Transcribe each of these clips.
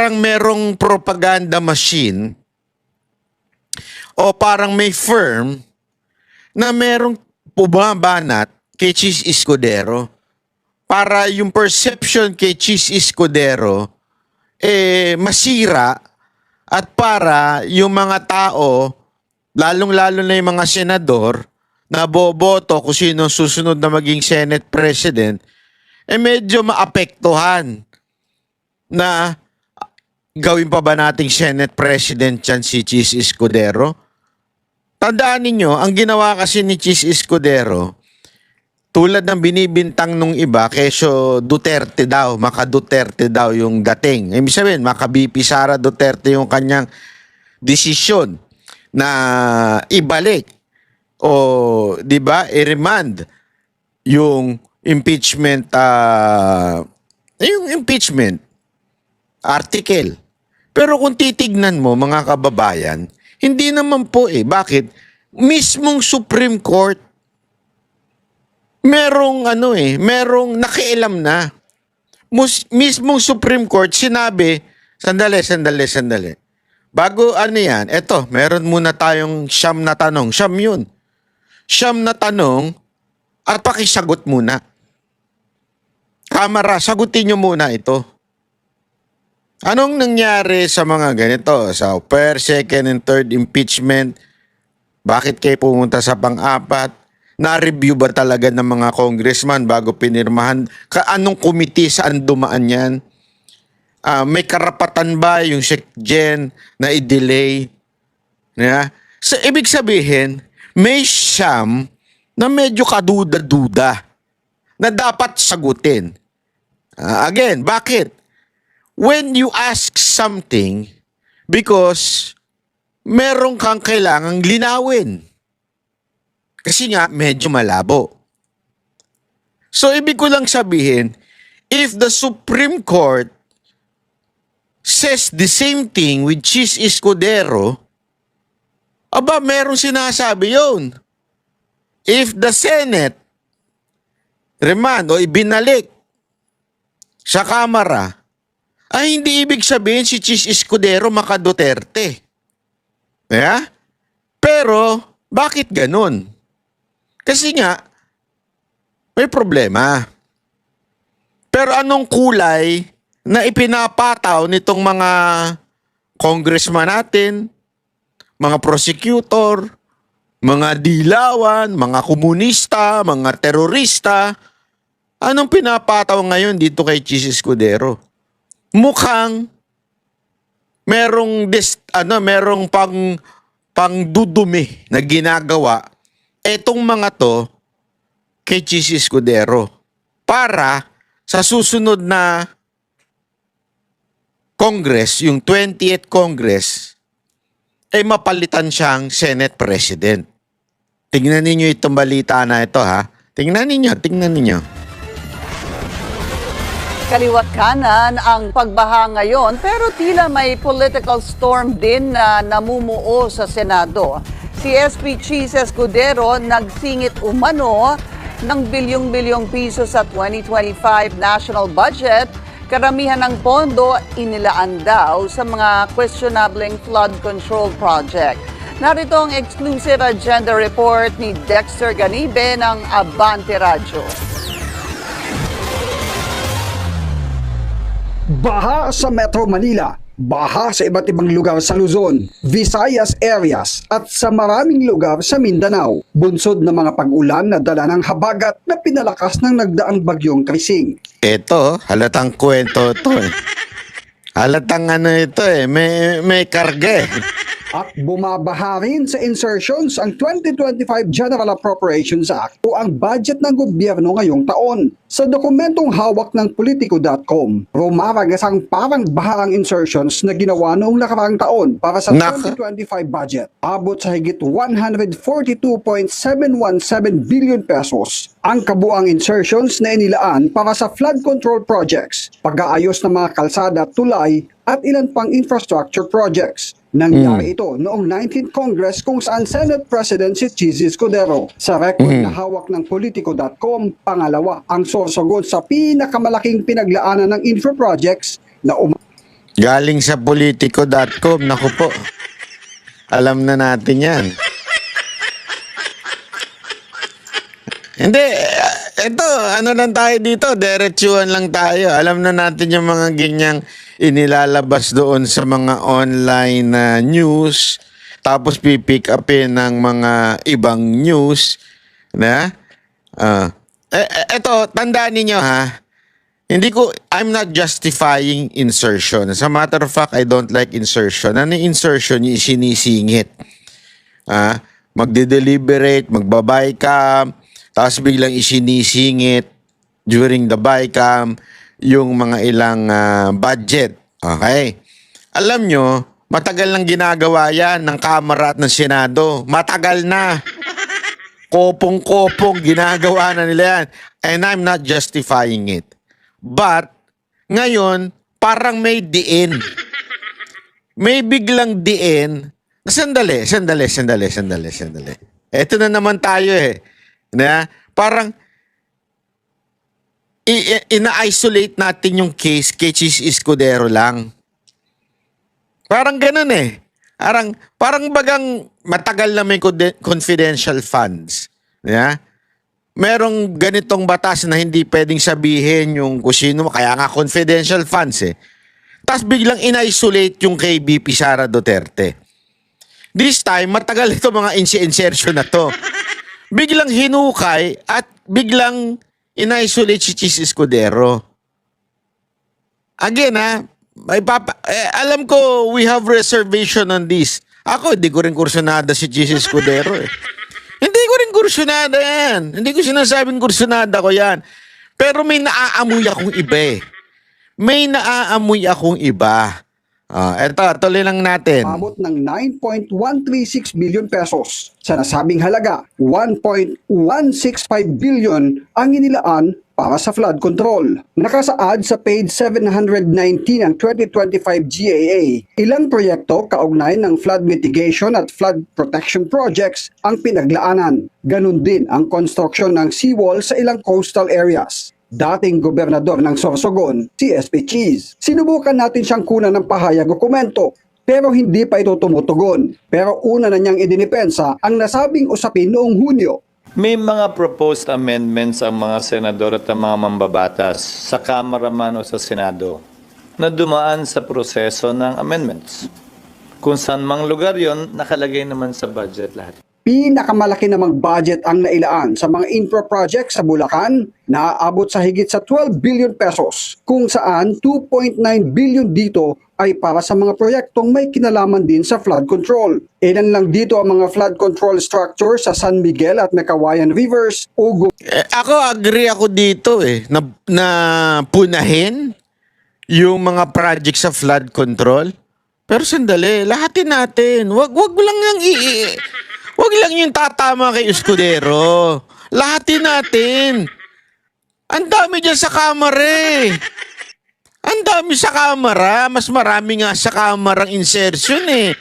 parang merong propaganda machine o parang may firm na merong bumabanat kay Chis Escudero para yung perception kay Chis Escudero masira at para yung mga tao, lalong-lalo na yung mga senador na boboto kung sino susunod na maging Senate President, medyo maapektuhan na gawin pa ba nating Senate President yan si Chis Escudero? Tandaan ninyo, ang ginawa kasi ni Chis Escudero, tulad ng binibintang nung iba, keso Duterte daw, maka-Duterte daw yung dating. Ibig sabihin, maka-BP Sara Duterte yung kanyang desisyon na ibalik o, di ba, i-remand yung impeachment article. Pero kung titignan mo, mga kababayan, hindi naman po Bakit? Mismong Supreme Court, merong nakialam na. Mismong Supreme Court sinabi, sandali. Bago yan, meron muna tayong siyam na tanong. Siyam na tanong at pakisagot muna. Kamara, sagutin nyo muna ito. Anong nangyari sa mga ganito? Sa first, second, and third impeachment? Bakit kayo pumunta sa pang-apat? Na-review ba talaga ng mga congressman bago pinirmahan? Anong committee, saan dumaan yan? May karapatan ba yung SecGen na i-delay? Yeah? So, ibig sabihin, may siyam na medyo kaduda-duda na dapat sagutin. Again, bakit? When you ask something because meron kang kailangang linawin. Kasi nga, medyo malabo. So, ibig ko lang sabihin, if the Supreme Court says the same thing with Chis Escudero, merong sinasabi yun. If the Senate remand o ibinalik sa Kamara, hindi ibig sabihin si Chis Escudero maka-Duterte. Yeah? Pero, bakit ganun? Kasi nga, may problema. Pero anong kulay na ipinapataw nitong mga congressman natin, mga prosecutor, mga dilawan, mga komunista, mga terorista, anong pinapataw ngayon dito kay Chis Escudero? Mukhang merong pangdudumi na ginagawa etong mga to kay Chis Escudero para sa susunod na Congress, yung 20th Congress, mapalitan siyang Senate President. Tingnan ninyo itong balita na ito, ha? Tingnan ninyo. Kaliwat kanan ang pagbaha ngayon, pero tila may political storm din na namumuo sa Senado. Si SP Chis Escudero nagsingit umano ng bilyong-bilyong piso sa 2025 national budget. Karamihan ng pondo inilaan daw sa mga questionableng flood control project. Narito ang exclusive agenda report ni Dexter Ganibe ng Abante Radyo. Baha sa Metro Manila, baha sa iba't ibang lugar sa Luzon, Visayas areas at sa maraming lugar sa Mindanao. Bunsod ng mga pag-ulan na dala ng habagat na pinalakas ng nagdaang bagyong Krising. Ito, halatang kwento ito Halatang ito may karga At bumabaha rin sa insertions ang 2025 General Appropriations Act o ang budget ng gobyerno ngayong taon. Sa dokumentong hawak ng Politico.com, rumaragas ang parang bahang insertions na ginawa noong nakaraang taon para sa 2025 budget. Abot sa higit 142.717 billion pesos ang kabuang insertions na inilaan para sa flood control projects, pag-aayos ng mga kalsada at tulay at ilan pang infrastructure projects. Nangyari ito noong 19th Congress kung saan Senate President si Chis Escudero. Sa record na hawak ng Politico.com, pangalawa ang sorsogon sa pinakamalaking pinaglaanan ng infra projects na Galing sa politico.com. Naku po. Alam na natin yan. Hindi, ito, ano lang tayo dito, diretsuhan lang tayo. Alam na natin yung mga ganyang inilalabas doon sa mga online news, tapos pipick upin ng mga ibang news, na? Ito, tandaan ninyo ha, I'm not justifying insertion. As a matter of fact, I don't like insertion. Ano yung insertion? Yung sinisingit. Magde-deliberate, magbabay ka, tapos biglang isinisingit during the bycam yung mga ilang budget. Okay? Alam nyo, matagal nang ginagawa yan ng Kamara at ng Senado. Matagal na. Kopong-kopong ginagawa na nila yan. And I'm not justifying it. But, ngayon, parang may diin. May biglang diin. Sandali. Ito na naman tayo eh. Na parang ina-isolate natin yung case kay Chis Escudero lang. Parang ganun eh. Parang bagang matagal na may confidential funds. Yeah? Merong ganitong batas na hindi pwedeng sabihin yung kusino, kaya nga confidential funds eh. Tapos biglang ina-isolate yung kay BP Sara Duterte. This time, matagal ito mga insertion na to. Biglang hinukay at biglang ina-isolate si Chis Escudero. Again alam ko we have reservation on this. Ako, hindi ko rin kursunada si Chis Escudero eh. Hindi ko rin kursunada yan. Hindi ko sinasabing kursunada ko yan. Pero may naaamoy akong iba eh. May naaamoy akong iba. Eto, tuloy lang natin. Abot ng 9.136 billion pesos. Sa nasabing halaga, 1.165 billion ang inilaan para sa flood control. Nakasaad sa page 719 ng 2025 GAA, ilang proyekto kaugnay ng flood mitigation at flood protection projects ang pinaglaanan. Ganun din ang construction ng seawall sa ilang coastal areas. Dating gobernador ng Sorsogon, si SP Cheese. Sinubukan natin siyang kunan ng pahayag o komento, pero hindi pa ito tumutugon. Pero una na niyang idinipensa ang nasabing usapin noong Hunyo. May mga proposed amendments ang mga senador at ang mga mambabatas sa Kamara man o sa Senado na dumaan sa proseso ng amendments. Kung saan mang lugar yon, nakalagay naman sa budget lahat. Pinakamalaki namang budget ang nailaan sa mga infra projects sa Bulacan na aabot sa higit sa 12 billion pesos, kung saan 2.9 billion dito ay para sa mga proyektong may kinalaman din sa flood control. Ilan lang dito ang mga flood control structures sa San Miguel at Mekawayan Rivers, Ugo. Ako, agree ako dito eh, na punahin yung mga project sa flood control. Pero sandali, lahatin natin. Wag lang wag lang yung tatama kay Escudero. Lahatin natin. Ang dami dyan sa kamera eh. Ang dami sa kamera. Mas marami nga sa kamerang insertion eh.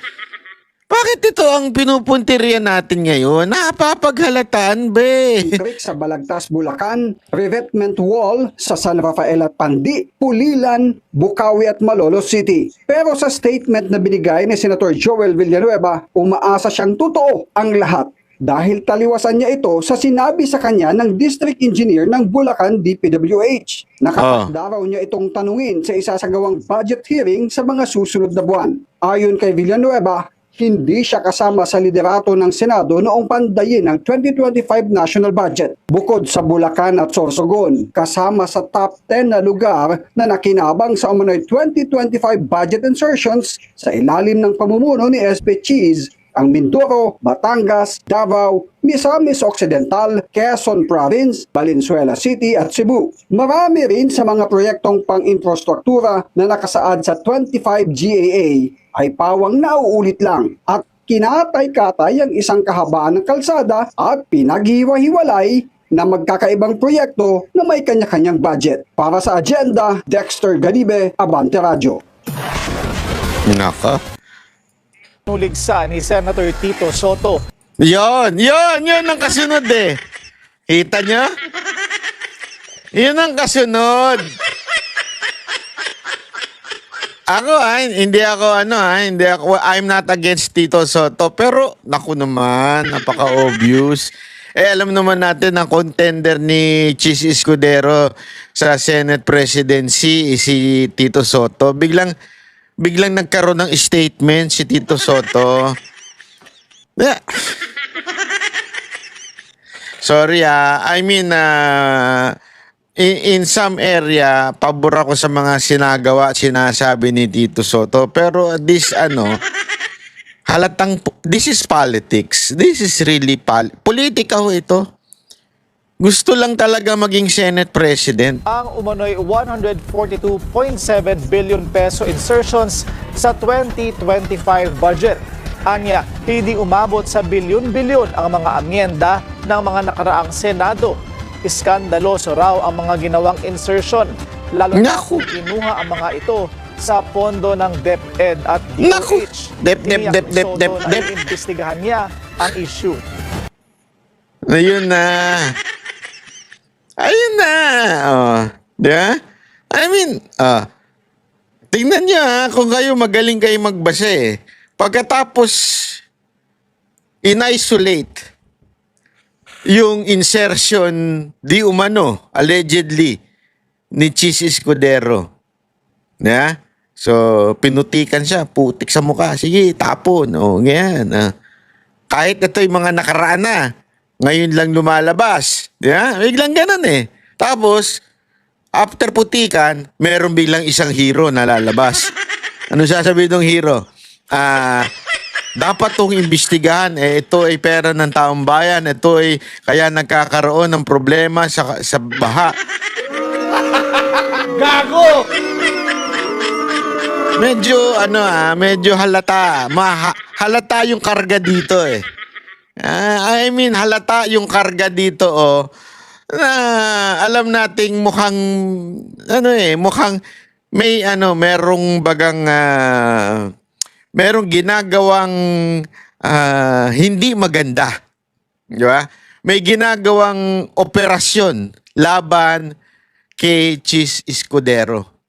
Bakit ito ang pinupuntirya natin ngayon? Napapaghalataan, be. Creek sa Balagtas, Bulacan, revetment wall sa San Rafael at Pandi, Pulilan, Bukawi at Malolos City. Pero sa statement na binigay ni Senator Joel Villanueva, umaasa siyang totoo ang lahat dahil taliwasan niya ito sa sinabi sa kanya ng District Engineer ng Bulacan DPWH. Nakapagda raw niya itong tanungin sa isasagawang budget hearing sa mga susunod na buwan. Ayon kay Villanueva, hindi siya kasama sa liderato ng Senado noong pandayin ng 2025 national budget. Bukod sa Bulacan at Sorsogon, kasama sa top 10 na lugar na nakinabang sa umano'y 2025 budget insertions sa ilalim ng pamumuno ni SP Cheese, ang Mindoro, Batangas, Davao, Misamis Occidental, Quezon Province, Valenzuela City at Cebu. Marami rin sa mga proyektong pang-infrastruktura na nakasaad sa 25 GAA ay pawang nauulit lang at kinatay-katay ang isang kahabaan ng kalsada at pinaghiwa-hiwalay na magkakaibang proyekto na may kanya-kanyang budget. Para sa agenda, Dexter Ganibe, Abante Radio. Naka. Nuligsa ni Senator Tito Soto. Yun ang kasunod eh. Kita nyo? Yun ang kasunod. hindi ako, I'm not against Tito Soto, pero naku naman, napaka-obvious. Alam naman natin ang contender ni Chis Escudero sa Senate presidency si Tito Soto. Biglang nagkaroon ng statement si Tito Soto. Yeah. Sorry in some area, pabor ako sa mga sinasabi ni Tito Soto. Pero this this is politics. This is really politika ho ito. Gusto lang talaga maging Senate President. Ang umano'y 142.7 billion peso insertions sa 2025 budget. Anya, hindi umabot sa bilyon-bilyon ang mga amyenda ng mga nakaraang Senado. Iskandaloso raw ang mga ginawang insertion, lalo na kung kinuha ang mga ito sa pondo ng DepEd at DOH. Dep. Imbestigahan niya ang issue. Ayun na. Oh. Diba? Tingnan niyo kung kayo magaling kayo magbasa eh. Pagkatapos in-isolate yung insertion di umano, allegedly, ni Chis Escudero. Yeah? So, pinutikan siya, putik sa mukha. Sige, tapon. Ganyan. Kahit ito yung mga nakaraan na, ngayon lang lumalabas. Yeah? Biglang ganun eh. Tapos, after putikan, meron biglang isang hero na lalabas. Ano sasabihin ng hero? Dapat itong imbestigahan. Ito ay pera ng taong bayan. Ito ay kaya nagkakaroon ng problema sa baha. Gago! Medyo halata. Halata yung karga dito eh. Halata yung karga dito na alam nating mukhang merong ginagawang hindi maganda. Di ba? May ginagawang operasyon laban kay Chis Escudero.